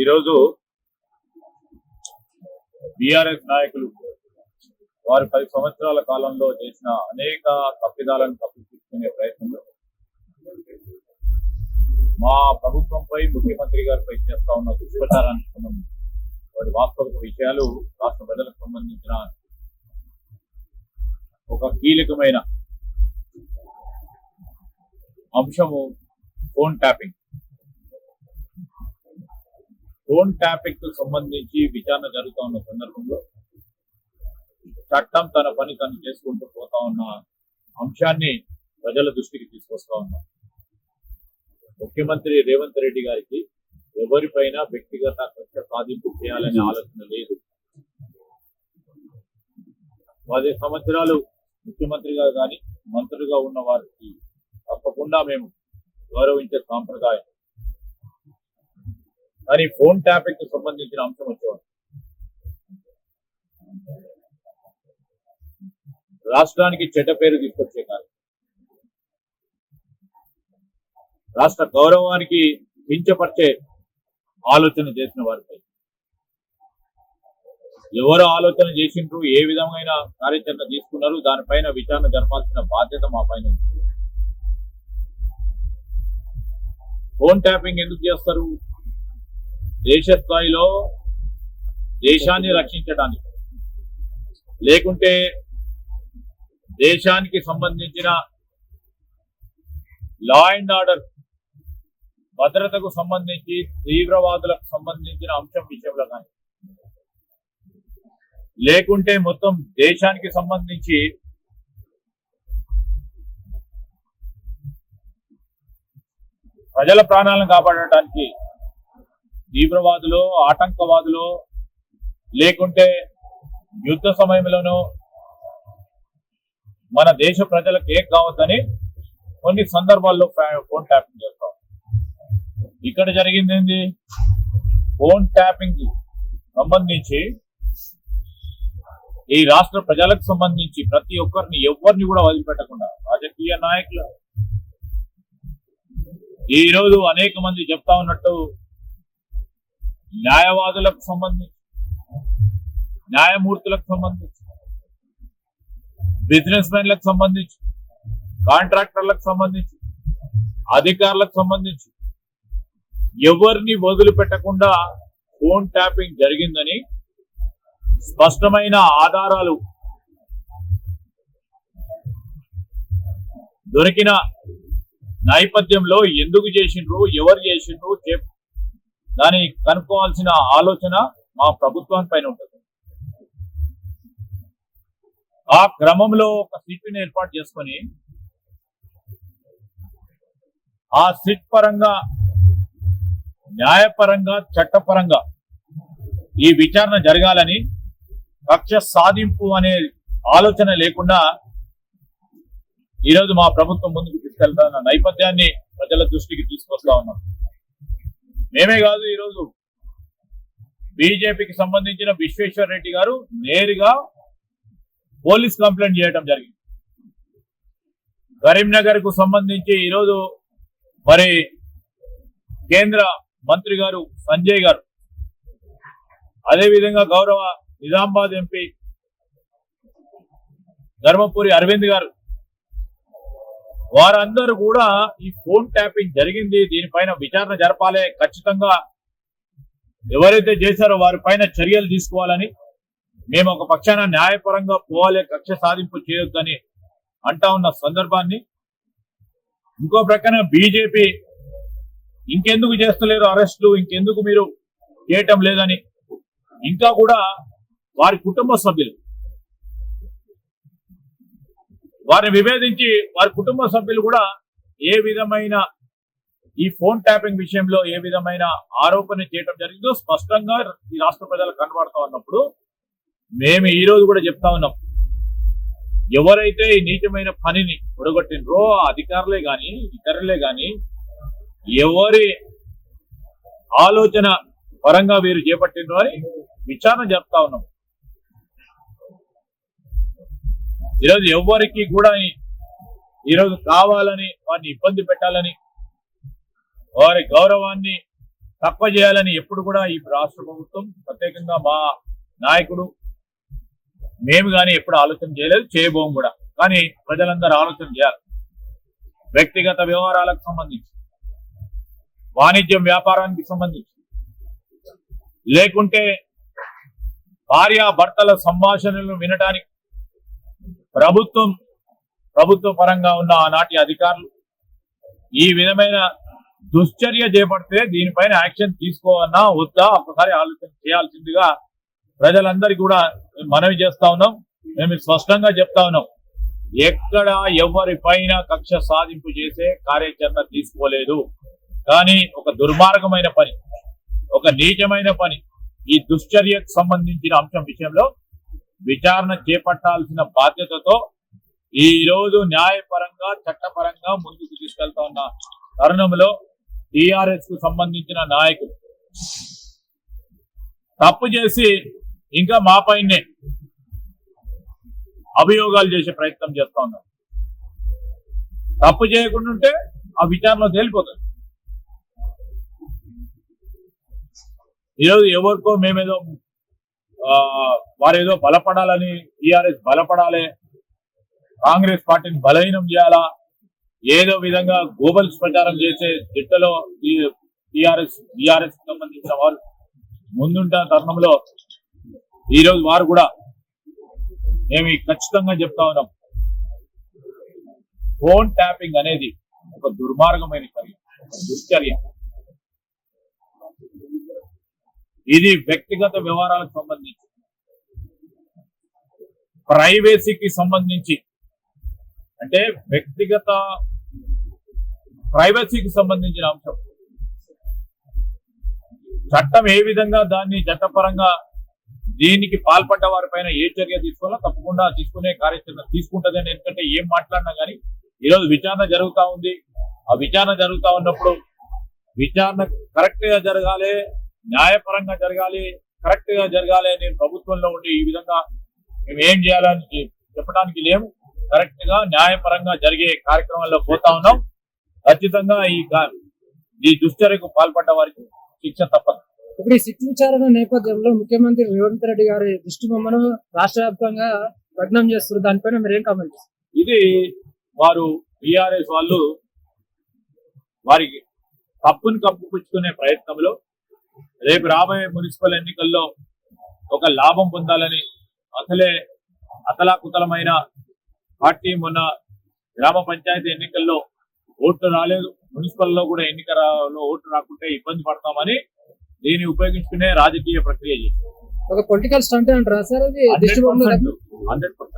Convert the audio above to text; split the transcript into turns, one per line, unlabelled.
ఈరోజు బీఆర్ఎస్ నాయకులు వారు 10 సంవత్సరాల కాలంలో చేసిన అనేక తప్పిదాలను కప్పిపుచ్చుకునే ప్రయత్నంలో మా ప్రభుత్వంపై ముఖ్యమంత్రి గారిపై చేస్తా ఉన్న దుష్ప్రచారానికి సంబంధించి వారి వాస్తవిక విషయాలు రాష్ట్ర ప్రజలకు సంబంధించిన ఒక కీలకమైన అంశము ఫోన్ ట్యాపింగ్. ఫోన్ ట్యాపింగ్ కు సంబంధించి విచారణ జరుగుతూ ఉన్న సందర్భంలో చట్టం తన పని తను చేసుకుంటూ పోతా ఉన్న అంశాన్ని ప్రజల దృష్టికి తీసుకొస్తా ఉన్నాం. ముఖ్యమంత్రి రేవంత్ రెడ్డి గారికి ఎవరిపైన వ్యక్తిగత కక్ష సాధింపు చేయాలనే ఆలోచన లేదు. 10 సంవత్సరాలు ముఖ్యమంత్రిగా కానీ మంత్రులుగా ఉన్న వారికి తప్పకుండా మేము గౌరవించే సాంప్రదాయం. కానీ ఫోన్ ట్యాపింగ్ కు సంబంధించిన అంశం వచ్చేవారు రాష్ట్రానికి చెడ్డ పేరు తీసుకొచ్చే కాదు, రాష్ట్ర గౌరవానికి కించపరిచే ఆలోచన చేసిన వారిపై ఎవరు ఆలోచన చేసిండ్రు, ఏ విధమైన కార్యాచరణ తీసుకున్నారు, దానిపైన విచారణ జరపాల్సిన బాధ్యత మా పైన ఉంది. ఫోన్ ట్యాపింగ్ ఎందుకు చేస్తారు? దేశ స్థాయిలో దేశాన్ని రక్షించడానికి, లేకుంటే దేశానికి సంబంధించిన లా అండ్ ఆర్డర్ భద్రతకు సంబంధించి తీవ్రవాదులకు సంబంధించిన అంశం విషయంలో కానీ, లేకుంటే మొత్తం దేశానికి సంబంధించి ప్రజల ప్రాణాలను కాపాడటానికి తీవ్రవాదులు, ఆటంకవాదులు, లేకుంటే యుద్ధ సమయంలోనూ మన దేశ ప్రజలకు ఏం కావద్దని కొన్ని సందర్భాల్లో ఫోన్ ట్యాపింగ్ చేస్తాం. ఇక్కడ జరిగింది ఏంది? ఫోన్ ట్యాపింగ్ సంబంధించి ఈ రాష్ట్ర ప్రజలకు సంబంధించి ప్రతి ఒక్కరిని ఎవరిని కూడా వదిలిపెట్టకుండా రాజకీయ నాయకులు ఈ రోజు అనేక మంది చెప్తా ఉన్నట్టు న్యాయవాదులకు సంబంధించి, న్యాయమూర్తులకు సంబంధించి, బిజినెస్ మెన్లకు సంబంధించి, కాంట్రాక్టర్లకు సంబంధించి, అధికారులకు సంబంధించి ఎవరిని వదిలిపెట్టకుండా ఫోన్ ట్యాపింగ్ జరిగిందని స్పష్టమైన ఆధారాలు దొరికిన నేపథ్యంలో ఎందుకు చేసిండ్రు, ఎవరు చేసిండ్రు దాన్ని కనుక్కోవాల్సిన ఆలోచన మా ప్రభుత్వం పైన ఉంటుంది. ఆ క్రమంలో ఒక సిట్ని ఏర్పాటు చేసుకొని ఆ సిట్ పరంగా, న్యాయపరంగా, చట్టపరంగా ఈ విచారణ జరగాలని, కక్ష సాధింపు అనే ఆలోచన లేకుండా ఈరోజు మా ప్రభుత్వం ముందుకు తీసుకెళ్తున్న నేపథ్యాన్ని ప్రజల దృష్టికి తీసుకొస్తా ఉన్నాం. మేమే కాదు, ఈరోజు బీజేపీకి సంబంధించిన విశ్వేశ్వర్ రెడ్డి గారు నేరుగా పోలీస్ కంప్లైంట్ చేయడం జరిగింది. కరీంనగర్ కు సంబంధించి ఈరోజు మరి కేంద్ర మంత్రి గారు సంజయ్ గారు, అదేవిధంగా గౌరవ నిజామాబాద్ ఎంపీ ధర్మపురి అరవింద్ గారు, వారందరూ కూడా ఈ ఫోన్ ట్యాపింగ్ జరిగింది, దీనిపైన విచారణ జరపాలి, ఖచ్చితంగా ఎవరైతే చేశారో వారిపైన చర్యలు తీసుకోవాలని, మేము ఒక పక్షాన న్యాయపరంగా పోవాలి, కక్ష సాధింపు చేయొద్దని అంటా ఉన్న సందర్భాన్ని, ఇంకో ప్రక్కన బీజేపీ ఇంకెందుకు చేస్తలేరు అరెస్టులు, ఇంకెందుకు మీరు చేయటం లేదని ఇంకా కూడా వారి కుటుంబ సభ్యులు వారిని విభేదించి వారి కుటుంబ సభ్యులు కూడా ఏ విధమైన ఈ ఫోన్ ట్యాపింగ్ విషయంలో ఏ విధమైన ఆరోపణ చేయడం జరిగిందో స్పష్టంగా ఈ రాష్ట్ర ప్రజలకు కనబడతా ఉన్నప్పుడు మేము ఈ రోజు కూడా చెప్తా ఉన్నాం, ఎవరైతే ఈ నీచమైన పనిని ఒడగొట్టినరో అధికారులే గాని ఇతరులే గాని ఎవరి ఆలోచన పరంగా వీరు చేపట్టినరో అని విచారణ చెప్తా ఉన్నాం. ఈరోజు ఎవరికి కూడా ఈరోజు కావాలని వారిని ఇబ్బంది పెట్టాలని, వారి గౌరవాన్ని తక్కువ చేయాలని ఎప్పుడు కూడా ఈ రాష్ట్ర ప్రభుత్వం ప్రత్యేకంగా మా నాయకుడు మేము కానీ ఎప్పుడు ఆలోచన చేయలేదు, చేయబోం కూడా. కానీ ప్రజలందరూ ఆలోచన చేయాలి. వ్యక్తిగత వ్యవహారాలకు సంబంధించి, వాణిజ్యం వ్యాపారానికి సంబంధించి, లేకుంటే భార్యాభర్తల సంభాషణలు వినడానికి ప్రభుత్వ పరంగా ఉన్న ఆనాటి అధికారులు ఈ విధమైన దుశ్చర్య చేపడితే దీనిపైన యాక్షన్ తీసుకోవన్నా వద్దా ఒకసారి ఆలోచన చేయాల్సిందిగా ప్రజలందరికీ కూడా మనవి చేస్తా ఉన్నాం. మేము స్పష్టంగా చెప్తా ఉన్నాం, ఎక్కడ ఎవరిపైన కక్ష సాధింపు చేసే కార్యాచరణ తీసుకోలేదు. కానీ ఒక దుర్మార్గమైన పని, ఒక నీచమైన పని, ఈ దుశ్చర్యకు సంబంధించిన అంశం విషయంలో విచారణ చేపట్టాల్సిన బాధ్యతతో ఈ రోజు న్యాయపరంగా చట్టపరంగా ముందుకు తీసుకెళ్తా ఉన్న తరుణంలో టిఆర్ఎస్ కు సంబంధించిన నాయకులు తప్పు చేసి ఇంకా మా పైనే అభియోగాలు చేసే ప్రయత్నం చేస్తా ఉన్నారు. తప్పు చేయకుండా ఉంటే ఆ విచారణలో తేలిపోతుంది. ఈరోజు ఎవరికో మేమేదో వారేదో బలపడాలని, టిఆర్ఎస్ బలపడాలి, కాంగ్రెస్ పార్టీని బలహీనం చేయాలా, ఏదో విధంగా గోబల్స్ ప్రచారం చేసే దిట్టలో ఈ టిఆర్ఎస్ సంబంధించిన వారు ముందుంటున్న తరుణంలో ఈరోజు వారు కూడా మేము ఖచ్చితంగా చెప్తా ఉన్నాం, ఫోన్ ట్యాపింగ్ అనేది ఒక దుర్మార్గమైన చర్య, దుశ్చర్య. ఇది వ్యక్తిగత వ్యవహారాలకు సంబంధించి, ప్రైవసీకి సంబంధించి, అంటే వ్యక్తిగత ప్రైవసీకి సంబంధించిన అంశం. చట్టం ఏ విధంగా దాన్ని చట్టపరంగా దీనికి పాల్పడ్డ వారిపైన ఏ చర్య తీసుకోవాలో తప్పకుండా తీసుకునే కార్యాచరణ తీసుకుంటుందని. ఎందుకంటే ఏం మాట్లాడినా కానీ ఈరోజు విచారణ జరుగుతూ ఉంది. ఆ విచారణ జరుగుతూ ఉన్నప్పుడు విచారణ కరెక్ట్ గా జరగాలి, న్యాయపరంగా జరగాలి, కరెక్ట్ గా జరగాలి అని ప్రభుత్వంలో ఉండి ఈ విధంగా మేము ఏం చేయాలని చెప్పడానికి లేము. కరెక్ట్ గా న్యాయపరంగా జరిగే కార్యక్రమాల్లో పోతా ఉన్నాం. ఖచ్చితంగా ఈ దుశ్చర్యకు పాల్పడ్డ వారికి శిక్ష తప్పదు.
ఇప్పుడు ఈ సిట్ విచారణ నేపథ్యంలో ముఖ్యమంత్రి రేవంత్ రెడ్డి గారి దృష్టి బొమ్మను రాష్ట్ర వ్యాప్తంగా భగ్నం చేస్తున్నారు. దానిపైన మీరు ఏం కామెంట్ చేస్తారు?
ఇది వారు టిఆర్ఎస్ వాళ్ళు వారికి తప్పును కప్పుపుచ్చుకునే ప్రయత్నంలో రేపు రాబోయే మున్సిపల్ ఎన్నికల్లో ఒక లాభం పొందాలని అసలే అతలాకుతలమైన పార్టీ మొన్న గ్రామ పంచాయతీ ఎన్నికల్లో ఓట్లు రాలేదు, మున్సిపల్లో కూడా ఎన్నికల్లో ఓట్లు రాకుంటే ఇబ్బంది పడతామని దీన్ని ఉపయోగించుకునే రాజకీయ ప్రక్రియ చేశారు.
ఒక పొలిటికల్ స్టంట్ అంటారా సార్? అది
100%